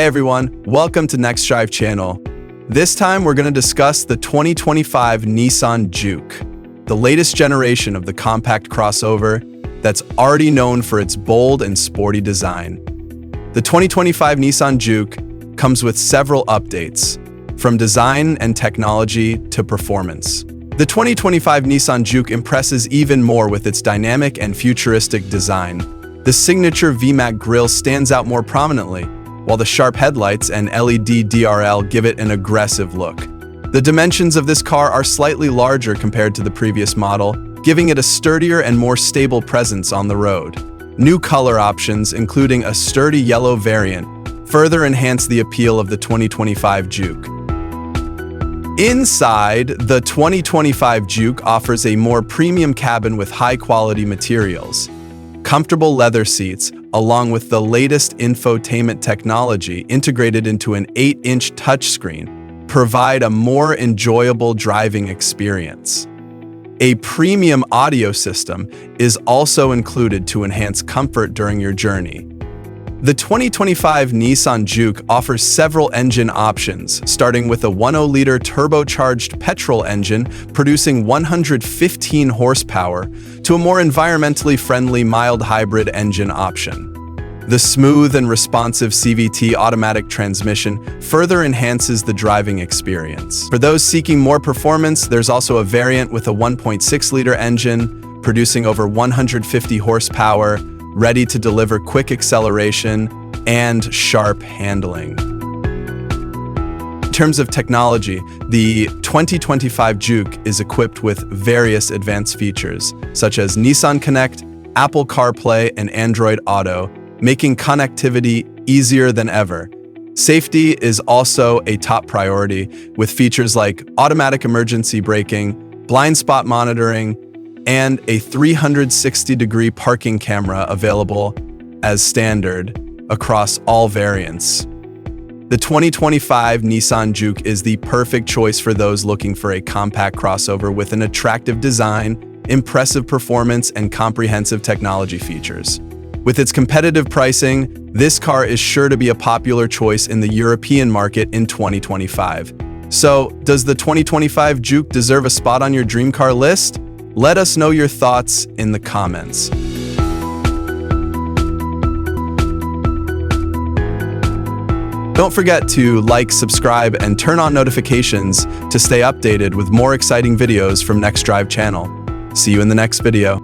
Hey everyone, welcome to Next Drive channel. This time we're going to discuss the 2025 Nissan Juke, the latest generation of the compact crossover that's already known for its bold and sporty design. The 2025 Nissan Juke comes with several updates, from design and technology to performance. The 2025 Nissan Juke impresses even more with its dynamic and futuristic design. The signature VMAX grille stands out more prominently, while the sharp headlights and LED DRL give it an aggressive look. The dimensions of this car are slightly larger compared to the previous model, giving it a sturdier and more stable presence on the road. New color options, including a sturdy yellow variant, further enhance the appeal of the 2025 Juke. Inside, the 2025 Juke offers a more premium cabin with high-quality materials. Comfortable leather seats, along with the latest infotainment technology integrated into an 8-inch touchscreen, provide a more enjoyable driving experience. A premium audio system is also included to enhance comfort during your journey. The 2025 Nissan Juke offers several engine options, starting with a 1.0-liter turbocharged petrol engine producing 115 horsepower to a more environmentally friendly mild hybrid engine option. The smooth and responsive CVT automatic transmission further enhances the driving experience. For those seeking more performance, there's also a variant with a 1.6-liter engine producing over 150 horsepower, ready to deliver quick acceleration and sharp handling. In terms of technology, the 2025 Juke is equipped with various advanced features, such as Nissan Connect, Apple CarPlay, and Android Auto, making connectivity easier than ever. Safety is also a top priority, with features like automatic emergency braking, blind spot monitoring, and a 360-degree parking camera available as standard across all variants. The 2025 Nissan Juke is the perfect choice for those looking for a compact crossover with an attractive design, impressive performance, and comprehensive technology features. With its competitive pricing, this car is sure to be a popular choice in the European market in 2025. So, does the 2025 Juke deserve a spot on your dream car list? Let us know your thoughts in the comments. Don't forget to like, subscribe, and turn on notifications to stay updated with more exciting videos from Next Drive channel. See you in the next video.